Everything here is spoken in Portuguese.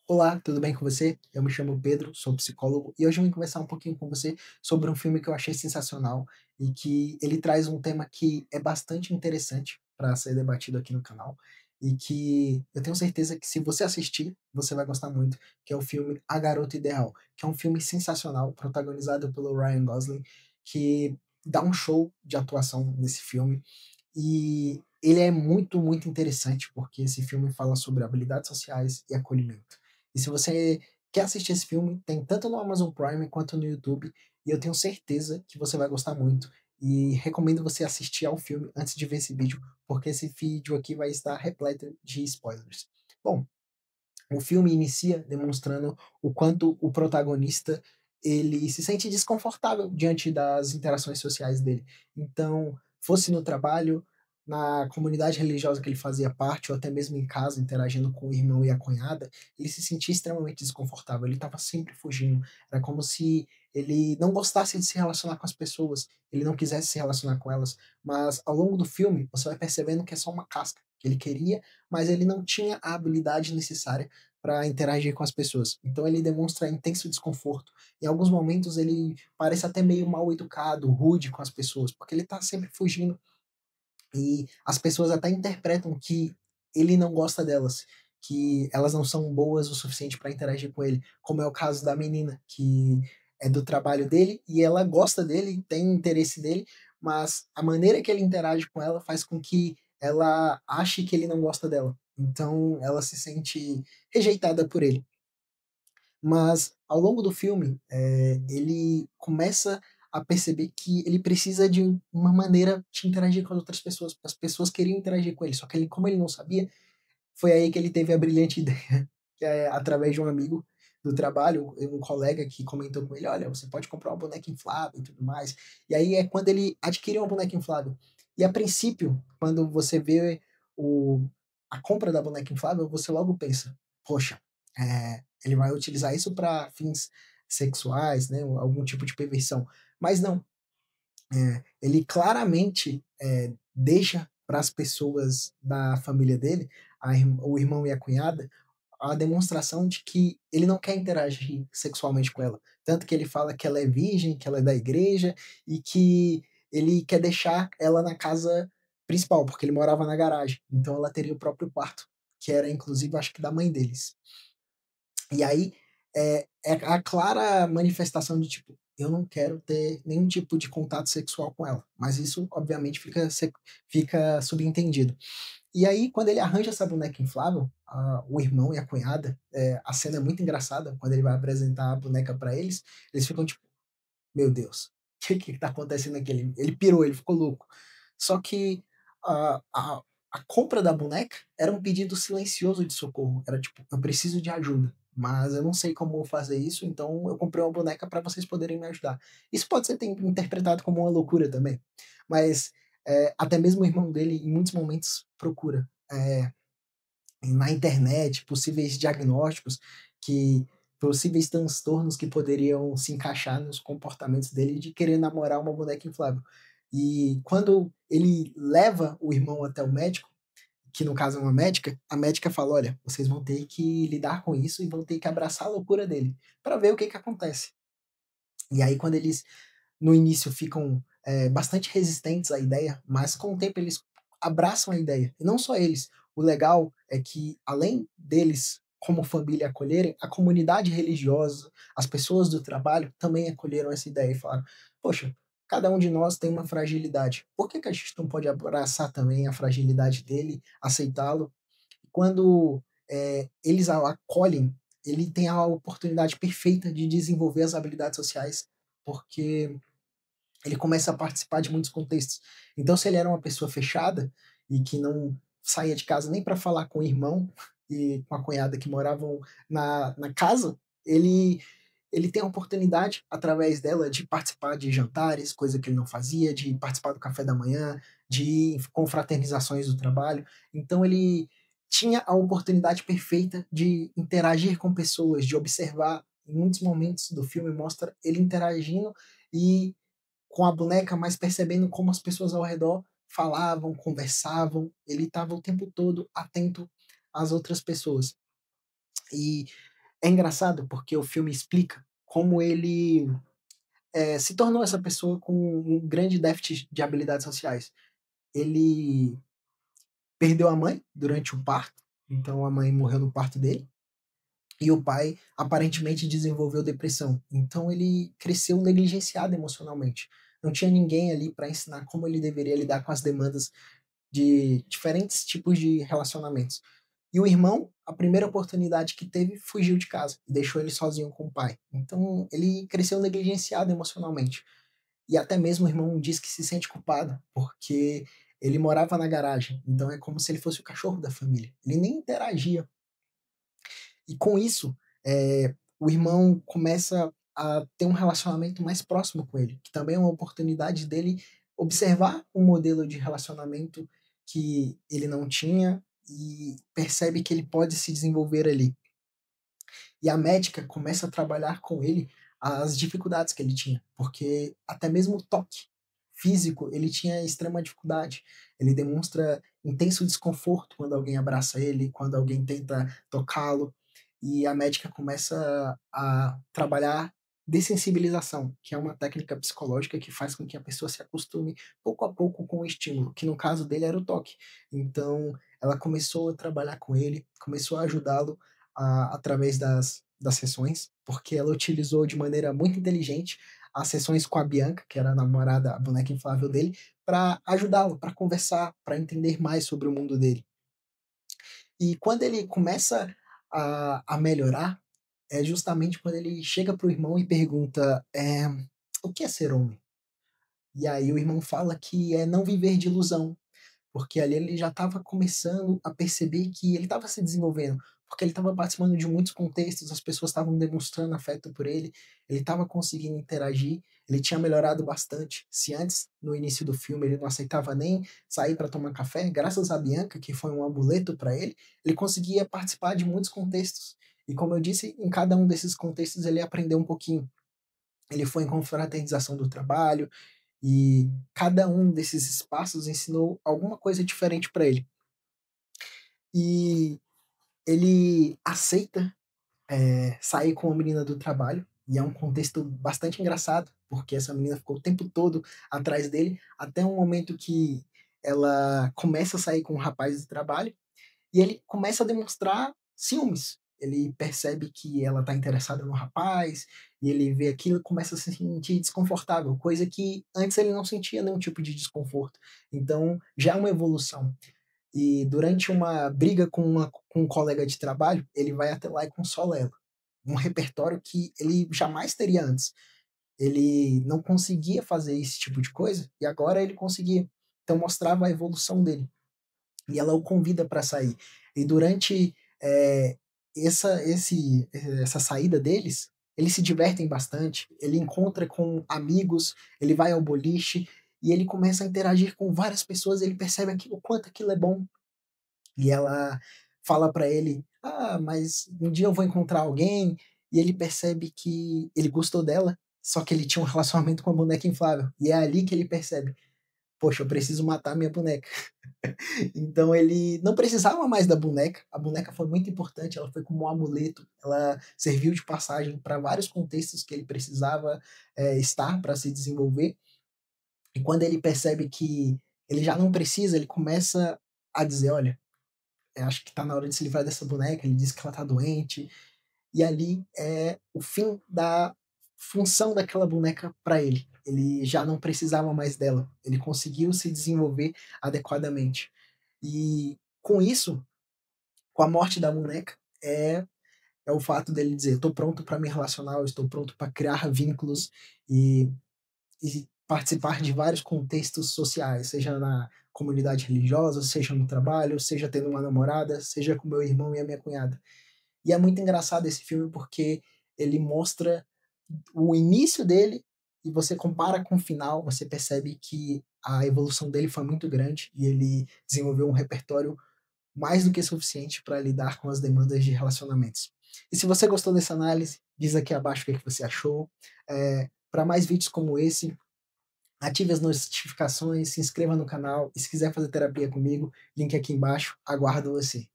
Olá, tudo bem com você? Eu me chamo Pedro, sou psicólogo e hoje eu vim conversar um pouquinho com você sobre um filme que eu achei sensacional e que ele traz um tema que é bastante interessante para ser debatido aqui no canal e que eu tenho certeza que se você assistir, você vai gostar muito, que é o filme A Garota Ideal, que é um filme sensacional, protagonizado pelo Ryan Gosling, que dá um show de atuação nesse filme e ele é muito, muito interessante, porque esse filme fala sobre habilidades sociais e acolhimento. E se você quer assistir esse filme, tem tanto no Amazon Prime quanto no YouTube, e eu tenho certeza que você vai gostar muito. E recomendo você assistir ao filme antes de ver esse vídeo, porque esse vídeo aqui vai estar repleto de spoilers. Bom, o filme inicia demonstrando o quanto o protagonista ele se sente desconfortável diante das interações sociais dele. Então, fosse no trabalho, na comunidade religiosa que ele fazia parte, ou até mesmo em casa, interagindo com o irmão e a cunhada, ele se sentia extremamente desconfortável. Ele estava sempre fugindo. Era como se ele não gostasse de se relacionar com as pessoas, ele não quisesse se relacionar com elas. Mas ao longo do filme, você vai percebendo que é só uma casca que ele queria, mas ele não tinha a habilidade necessária para interagir com as pessoas. Então ele demonstra intenso desconforto. Em alguns momentos ele parece até meio mal educado, rude com as pessoas, porque ele está sempre fugindo e as pessoas até interpretam que ele não gosta delas, que elas não são boas o suficiente para interagir com ele, como é o caso da menina, que é do trabalho dele e ela gosta dele, tem interesse dele, mas a maneira que ele interage com ela faz com que ela ache que ele não gosta dela. Então ela se sente rejeitada por ele. Mas ao longo do filme, ele começa a perceber que ele precisa de uma maneira de interagir com as outras pessoas, porque as pessoas queriam interagir com ele, só que ele, como ele não sabia, foi aí que ele teve a brilhante ideia, que é através de um amigo do trabalho, um colega que comentou com ele, olha, você pode comprar uma boneca inflável e tudo mais. E aí é quando ele adquiriu uma boneca inflável. E a princípio, quando você vê o, a compra da boneca inflável, você logo pensa, poxa, ele vai utilizar isso para fins sexuais, né, algum tipo de perversão. Mas não, ele claramente deixa para as pessoas da família dele, o irmão e a cunhada, a demonstração de que ele não quer interagir sexualmente com ela. Tanto que ele fala que ela é virgem, que ela é da igreja e que ele quer deixar ela na casa principal, porque ele morava na garagem. Então ela teria o próprio quarto, que era inclusive acho que da mãe deles. E aí é a clara manifestação de tipo, eu não quero ter nenhum tipo de contato sexual com ela. Mas isso, obviamente, fica subentendido. E aí, quando ele arranja essa boneca inflável, o irmão e a cunhada, a cena é muito engraçada, quando ele vai apresentar a boneca para eles, eles ficam tipo, meu Deus, o que tá acontecendo aqui? Ele pirou, ele ficou louco. Só que a, a, a compra da boneca era um pedido silencioso de socorro. Era tipo, eu preciso de ajuda, mas eu não sei como fazer isso, então eu comprei uma boneca para vocês poderem me ajudar. Isso pode ser interpretado como uma loucura também, mas até mesmo o irmão dele, em muitos momentos, procura na internet possíveis diagnósticos que possíveis transtornos que poderiam se encaixar nos comportamentos dele de querer namorar uma boneca inflável. E quando ele leva o irmão até o médico, que no caso é uma médica, a médica fala: olha, vocês vão ter que lidar com isso e vão ter que abraçar a loucura dele para ver o que acontece. E aí, quando eles no início ficam bastante resistentes à ideia, mas com o tempo eles abraçam a ideia. E não só eles. O legal é que, além deles, como família, acolherem, a comunidade religiosa, as pessoas do trabalho também acolheram essa ideia e falaram: poxa, cada um de nós tem uma fragilidade. Por que a gente não pode abraçar também a fragilidade dele, aceitá-lo? Quando eles acolhem, ele tem a oportunidade perfeita de desenvolver as habilidades sociais, porque ele começa a participar de muitos contextos. Então, se ele era uma pessoa fechada e que não saía de casa nem para falar com o irmão e com a cunhada que moravam na casa, ele tem a oportunidade, através dela, de participar de jantares, coisa que ele não fazia, de participar do café da manhã, de confraternizações do trabalho. Então, ele tinha a oportunidade perfeita de interagir com pessoas, de observar. Em muitos momentos do filme mostra ele interagindo e com a boneca, mas percebendo como as pessoas ao redor falavam, conversavam. Ele estava o tempo todo atento às outras pessoas. E É engraçado porque o filme explica como ele, se tornou essa pessoa com um grande déficit de habilidades sociais. Ele perdeu a mãe durante o parto, então a mãe morreu no parto dele, e o pai aparentemente desenvolveu depressão. Então ele cresceu negligenciado emocionalmente. Não tinha ninguém ali para ensinar como ele deveria lidar com as demandas de diferentes tipos de relacionamentos. E o irmão, a primeira oportunidade que teve, fugiu de casa e deixou ele sozinho com o pai. Então ele cresceu negligenciado emocionalmente. E até mesmo o irmão diz que se sente culpado, porque ele morava na garagem, então é como se ele fosse o cachorro da família. Ele nem interagia. E com isso, o irmão começa a ter um relacionamento mais próximo com ele, que também é uma oportunidade dele observar um modelo de relacionamento que ele não tinha e percebe que ele pode se desenvolver ali. E a médica começa a trabalhar com ele as dificuldades que ele tinha, porque até mesmo o toque físico ele tinha extrema dificuldade. Ele demonstra intenso desconforto quando alguém abraça ele, quando alguém tenta tocá-lo, e a médica começa a trabalhar dessensibilização, que é uma técnica psicológica que faz com que a pessoa se acostume pouco a pouco com o estímulo, que no caso dele era o toque. Então, ela começou a trabalhar com ele, começou a ajudá-lo através das sessões, porque ela utilizou de maneira muito inteligente as sessões com a Bianca, que era a namorada, a boneca inflável dele, para ajudá-lo, para conversar, para entender mais sobre o mundo dele. E quando ele começa a melhorar, é justamente quando ele chega pro irmão e pergunta: "O que é ser homem?". E aí o irmão fala que é não viver de ilusão, porque ali ele já estava começando a perceber que ele estava se desenvolvendo, porque ele estava participando de muitos contextos, as pessoas estavam demonstrando afeto por ele estava conseguindo interagir, ele tinha melhorado bastante. Se antes, no início do filme, ele não aceitava nem sair para tomar café, graças a Bianca, que foi um amuleto para ele conseguia participar de muitos contextos. E como eu disse, em cada um desses contextos ele aprendeu um pouquinho. Ele foi em confraternização do trabalho, e cada um desses espaços ensinou alguma coisa diferente para ele. E ele aceita, sair com a menina do trabalho, e é um contexto bastante engraçado, porque essa menina ficou o tempo todo atrás dele, até um momento que ela começa a sair com um rapaz do trabalho, e ele começa a demonstrar ciúmes. Ele percebe que ela está interessada no rapaz, e ele vê aquilo e começa a se sentir desconfortável, coisa que antes ele não sentia nenhum tipo de desconforto. Então, já é uma evolução. E durante uma briga com um colega de trabalho, ele vai até lá e consola ela. Um repertório que ele jamais teria antes. Ele não conseguia fazer esse tipo de coisa, e agora ele conseguia. Então mostrava a evolução dele. E ela o convida para sair. E durante essa saída deles, eles se divertem bastante. Ele encontra com amigos, ele vai ao boliche e ele começa a interagir com várias pessoas. Ele percebe o quanto aquilo é bom. E ela fala para ele: "Ah, mas um dia eu vou encontrar alguém". E ele percebe que ele gostou dela, só que ele tinha um relacionamento com a boneca inflável. E é ali que ele percebe: "Poxa, eu preciso matar minha boneca". Então ele não precisava mais da boneca, a boneca foi muito importante, ela foi como um amuleto, ela serviu de passagem para vários contextos que ele precisava, estar para se desenvolver. E quando ele percebe que ele já não precisa, ele começa a dizer: "Olha, acho que está na hora de se livrar dessa boneca", ele diz que ela está doente, e ali é o fim da função daquela boneca para ele. Ele já não precisava mais dela, ele conseguiu se desenvolver adequadamente. E com isso, com a morte da boneca, é o fato dele dizer: "Estou pronto para me relacionar, eu estou pronto para criar vínculos e participar de vários contextos sociais, seja na comunidade religiosa, seja no trabalho, seja tendo uma namorada, seja com meu irmão e a minha cunhada". E é muito engraçado esse filme, porque ele mostra o início dele e você compara com o final, você percebe que a evolução dele foi muito grande e ele desenvolveu um repertório mais do que suficiente para lidar com as demandas de relacionamentos. E se você gostou dessa análise, diz aqui abaixo o que, é que você achou. Para mais vídeos como esse, ative as notificações, se inscreva no canal e se quiser fazer terapia comigo, link aqui embaixo, aguardo você.